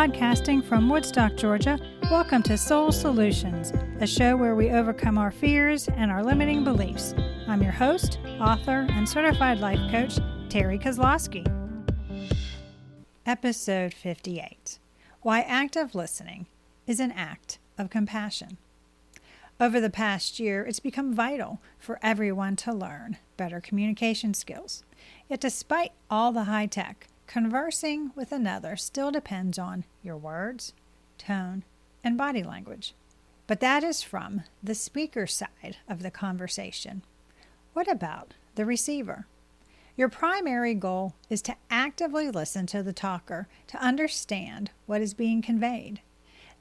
Podcasting from Woodstock, Georgia, welcome to Soul Solutions, a show where we overcome our fears and our limiting beliefs. I'm your host, author, and certified life coach, Terry Kozlowski. Episode 58, Why Active Listening is an Act of Compassion. Over the past year, it's become vital for everyone to learn better communication skills. Yet despite all the high tech, conversing with another still depends on your words, tone, and body language. But that is from the speaker side of the conversation. What about the receiver? Your primary goal is to actively listen to the talker to understand what is being conveyed.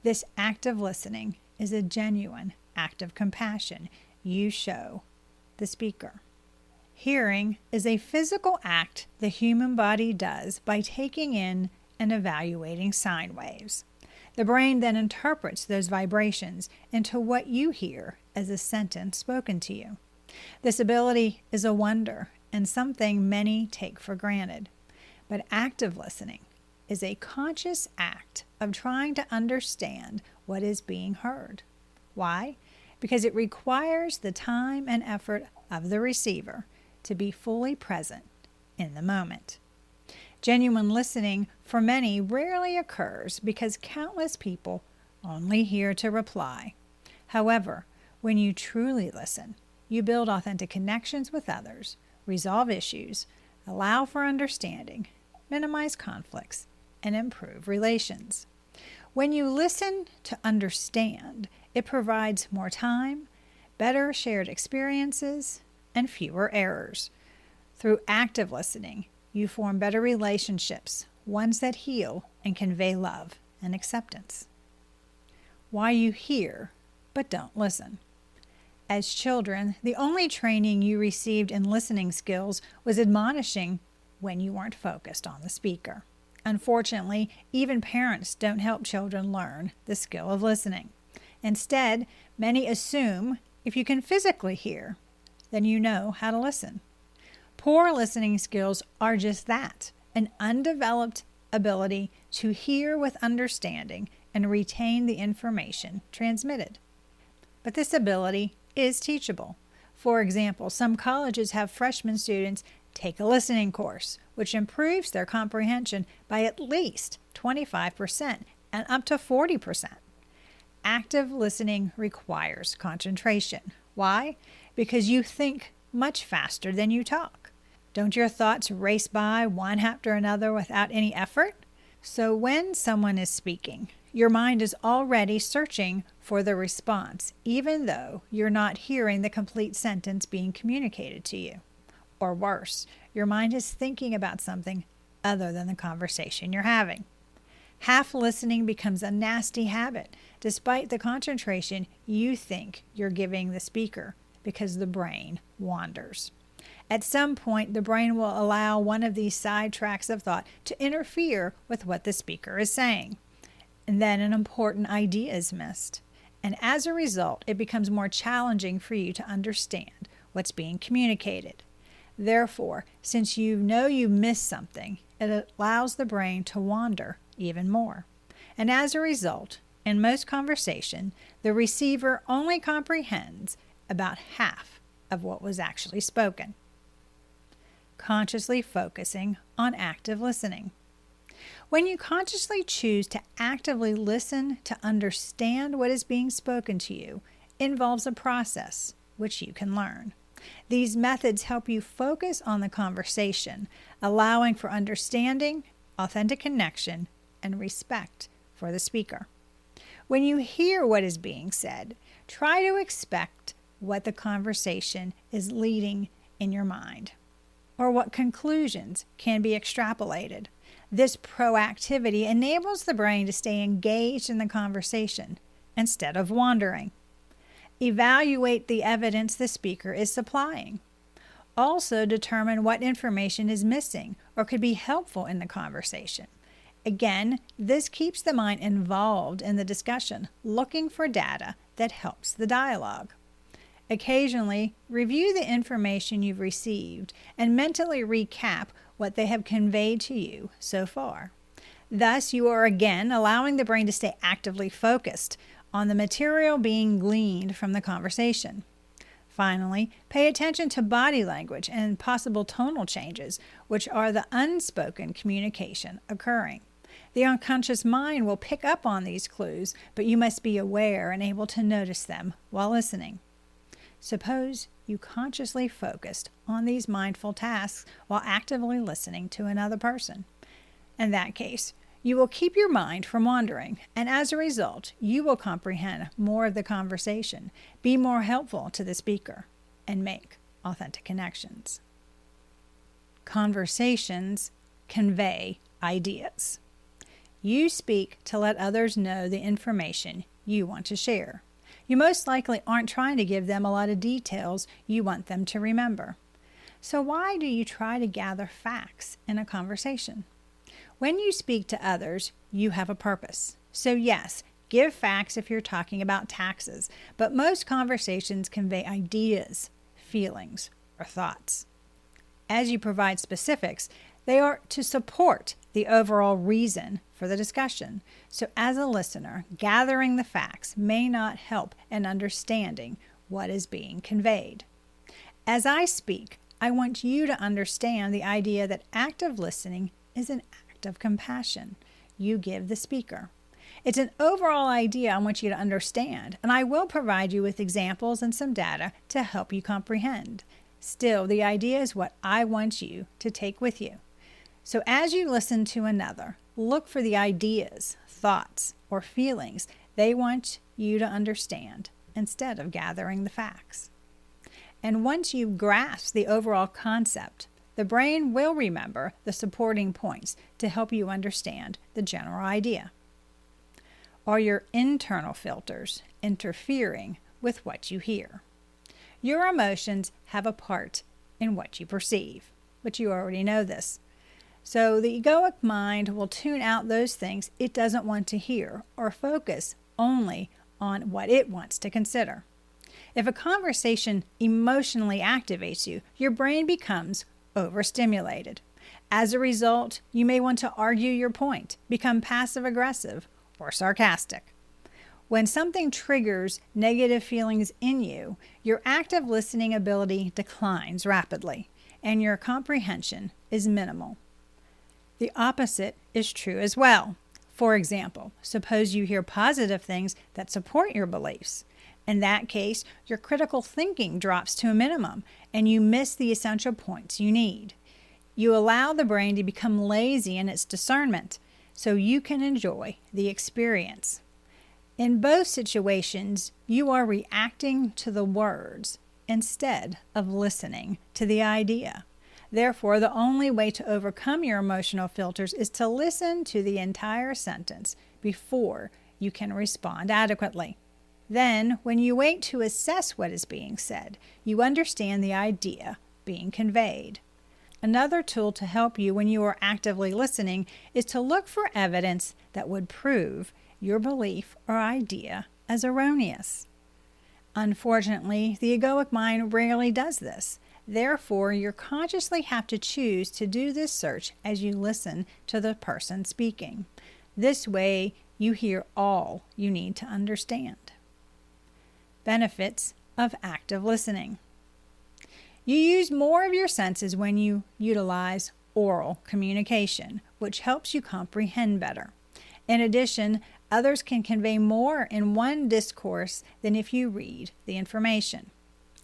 This active listening is a genuine act of compassion you show the speaker. Hearing is a physical act the human body does by taking in and evaluating sine waves. The brain then interprets those vibrations into what you hear as a sentence spoken to you. This ability is a wonder and something many take for granted. But active listening is a conscious act of trying to understand what is being heard. Why? Because it requires the time and effort of the receiver to be fully present in the moment. Genuine listening for many rarely occurs because countless people only hear to reply. However, when you truly listen, you build authentic connections with others, resolve issues, allow for understanding, minimize conflicts, and improve relations. When you listen to understand, it provides more time, better shared experiences, and fewer errors. Through active listening, you form better relationships, ones that heal and convey love and acceptance. Why you hear but don't listen. As children, the only training you received in listening skills was admonishing when you weren't focused on the speaker. Unfortunately, even parents don't help children learn the skill of listening. Instead, many assume if you can physically hear, then you know how to listen. Poor listening skills are just that, an undeveloped ability to hear with understanding and retain the information transmitted. But this ability is teachable. For example, some colleges have freshman students take a listening course, which improves their comprehension by at least 25% and up to 40%. Active listening requires concentration. Why? Because you think much faster than you talk. Don't your thoughts race by one after another without any effort? So when someone is speaking, your mind is already searching for the response, even though you're not hearing the complete sentence being communicated to you. Or worse, your mind is thinking about something other than the conversation you're having. Half listening becomes a nasty habit, despite the concentration you think you're giving the speaker, because the brain wanders. At some point, the brain will allow one of these side tracks of thought to interfere with what the speaker is saying. And then an important idea is missed. And as a result, it becomes more challenging for you to understand what's being communicated. Therefore, since you know you missed something, it allows the brain to wander even more. And as a result, in most conversation, the receiver only comprehends about half of what was actually spoken. Consciously focusing on active listening. When you consciously choose to actively listen to understand what is being spoken to you, involves a process which you can learn. These methods help you focus on the conversation, allowing for understanding, authentic connection, and respect for the speaker. When you hear what is being said, try to expect what the conversation is leading in your mind, or what conclusions can be extrapolated. This proactivity enables the brain to stay engaged in the conversation instead of wandering. Evaluate the evidence the speaker is supplying. Also determine what information is missing or could be helpful in the conversation. Again, this keeps the mind involved in the discussion, looking for data that helps the dialogue. Occasionally, review the information you've received and mentally recap what they have conveyed to you so far. Thus, you are again allowing the brain to stay actively focused on the material being gleaned from the conversation. Finally, pay attention to body language and possible tonal changes, which are the unspoken communication occurring. The unconscious mind will pick up on these clues, but you must be aware and able to notice them while listening. Suppose you consciously focused on these mindful tasks while actively listening to another person. In that case, you will keep your mind from wandering, and as a result, you will comprehend more of the conversation, be more helpful to the speaker, and make authentic connections. Conversations convey ideas. You speak to let others know the information you want to share. You most likely aren't trying to give them a lot of details you want them to remember. So why do you try to gather facts in a conversation? When you speak to others, you have a purpose. So yes, give facts if you're talking about taxes, but most conversations convey ideas, feelings, or thoughts. As you provide specifics, they are to support the overall reason for the discussion. So as a listener, gathering the facts may not help in understanding what is being conveyed. As I speak, I want you to understand the idea that active listening is an act of compassion you give the speaker. It's an overall idea I want you to understand, and I will provide you with examples and some data to help you comprehend. Still, the idea is what I want you to take with you. So as you listen to another, look for the ideas, thoughts, or feelings they want you to understand instead of gathering the facts. And once you grasp the overall concept, the brain will remember the supporting points to help you understand the general idea. Are your internal filters interfering with what you hear? Your emotions have a part in what you perceive, but you already know this. So the egoic mind will tune out those things it doesn't want to hear or focus only on what it wants to consider. If a conversation emotionally activates you, your brain becomes overstimulated. As a result, you may want to argue your point, become passive-aggressive, or sarcastic. When something triggers negative feelings in you, your active listening ability declines rapidly, and your comprehension is minimal. The opposite is true as well. For example, suppose you hear positive things that support your beliefs. In that case, your critical thinking drops to a minimum, and you miss the essential points you need. You allow the brain to become lazy in its discernment, so you can enjoy the experience. In both situations, you are reacting to the words instead of listening to the idea. Therefore, the only way to overcome your emotional filters is to listen to the entire sentence before you can respond adequately. Then, when you wait to assess what is being said, you understand the idea being conveyed. Another tool to help you when you are actively listening is to look for evidence that would prove your belief or idea as erroneous. Unfortunately, the egoic mind rarely does this. Therefore, you consciously have to choose to do this search as you listen to the person speaking. This way, you hear all you need to understand. Benefits of active listening. You use more of your senses when you utilize oral communication, which helps you comprehend better. In addition, others can convey more in one discourse than if you read the information.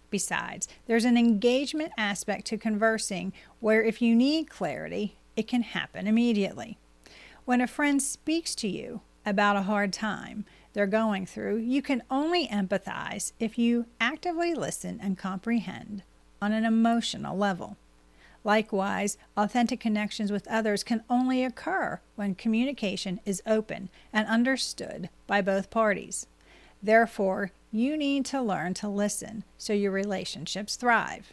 Besides, there's an engagement aspect to conversing where if you need clarity, it can happen immediately. When a friend speaks to you about a hard time they're going through, you can only empathize if you actively listen and comprehend on an emotional level. Likewise, authentic connections with others can only occur when communication is open and understood by both parties. Therefore, you need to learn to listen so your relationships thrive.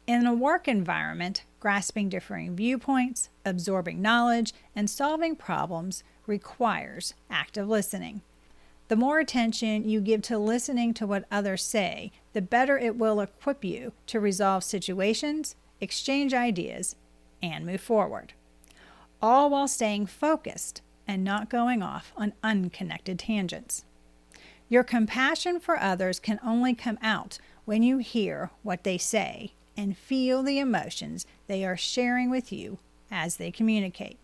In a work environment, grasping differing viewpoints, absorbing knowledge, and solving problems requires active listening. The more attention you give to listening to what others say, the better it will equip you to resolve situations, exchange ideas, and move forward. all while staying focused and not going off on unconnected tangents. Your compassion for others can only come out when you hear what they say and feel the emotions they are sharing with you as they communicate.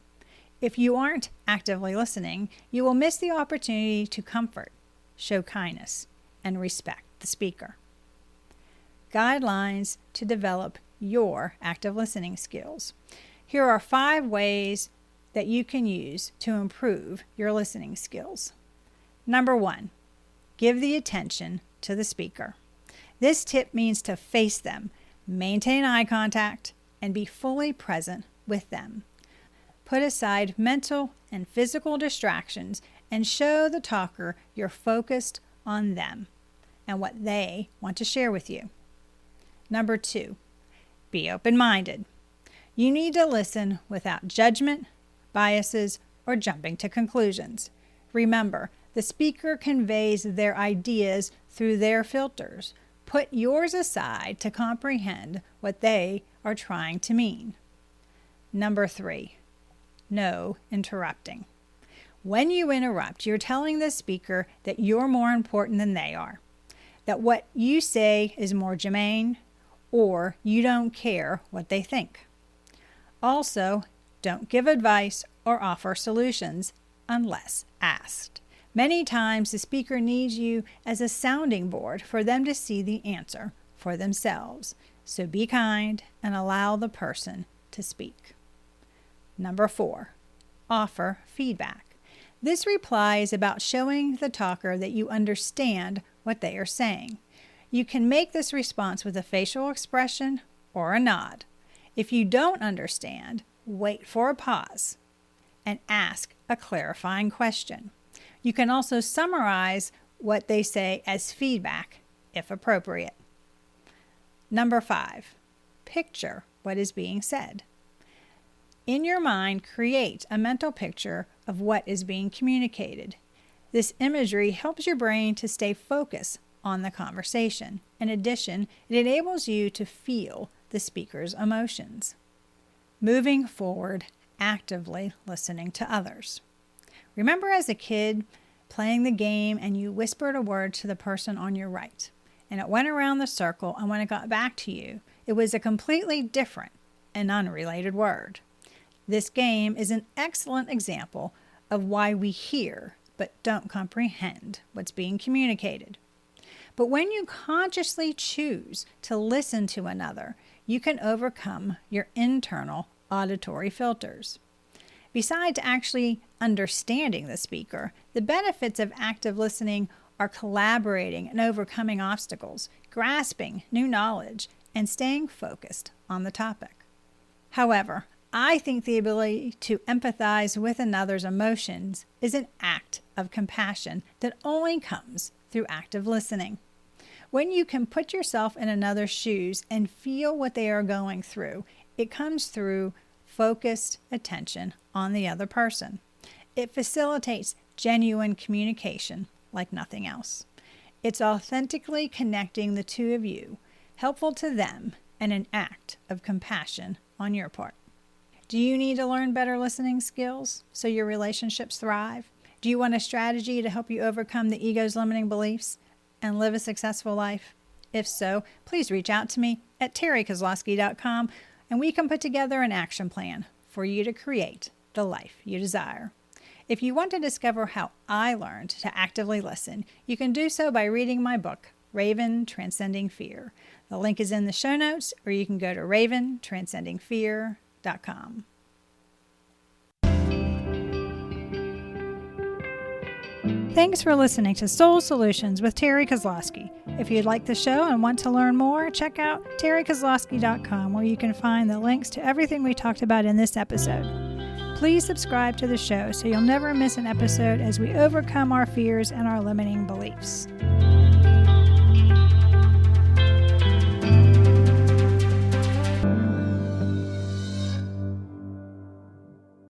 If you aren't actively listening, you will miss the opportunity to comfort, show kindness, and respect the speaker. Guidelines to develop your active listening skills. Here are 5 ways that you can use to improve your listening skills. Number 1, give the attention to the speaker. This tip means to face them, maintain eye contact, and be fully present with them. Put aside mental and physical distractions and show the talker you're focused on them and what they want to share with you. Number 2, be open-minded. You need to listen without judgment, biases, or jumping to conclusions. Remember, the speaker conveys their ideas through their filters. Put yours aside to comprehend what they are trying to mean. Number 3, no interrupting. When you interrupt, you're telling the speaker that you're more important than they are, that what you say is more germane, or you don't care what they think. Also, don't give advice or offer solutions unless asked. Many times the speaker needs you as a sounding board for them to see the answer for themselves. So be kind and allow the person to speak. Number 4, offer feedback. This reply is about showing the talker that you understand what they are saying. You can make this response with a facial expression or a nod. If you don't understand, wait for a pause and ask a clarifying question. You can also summarize what they say as feedback if appropriate. Number 5, picture what is being said. In your mind, create a mental picture of what is being communicated. This imagery helps your brain to stay focused on the conversation. In addition, it enables you to feel the speaker's emotions. Moving forward, actively listening to others. Remember as a kid playing the game and you whispered a word to the person on your right, and it went around the circle, and when it got back to you, it was a completely different and unrelated word. This game is an excellent example of why we hear but don't comprehend what's being communicated. But when you consciously choose to listen to another, you can overcome your internal auditory filters. Besides actually understanding the speaker, the benefits of active listening are collaborating and overcoming obstacles, grasping new knowledge, and staying focused on the topic. However, I think the ability to empathize with another's emotions is an act of compassion that only comes through active listening. When you can put yourself in another's shoes and feel what they are going through, it comes through focused attention on the other person. It facilitates genuine communication like nothing else. It's authentically connecting the two of you, helpful to them, and an act of compassion on your part. Do you need to learn better listening skills so your relationships thrive? Do you want a strategy to help you overcome the ego's limiting beliefs and live a successful life? If so, please reach out to me at terrykozlowski.com and we can put together an action plan for you to create the life you desire. If you want to discover how I learned to actively listen, you can do so by reading my book, Raven Transcending Fear. The link is in the show notes, or you can go to raventranscendingfear.com. Thanks for listening to Soul Solutions with Terry Kozlowski. If you'd like the show and want to learn more, check out terrykozlowski.com, where you can find the links to everything we talked about in this episode. Please subscribe to the show so you'll never miss an episode as we overcome our fears and our limiting beliefs.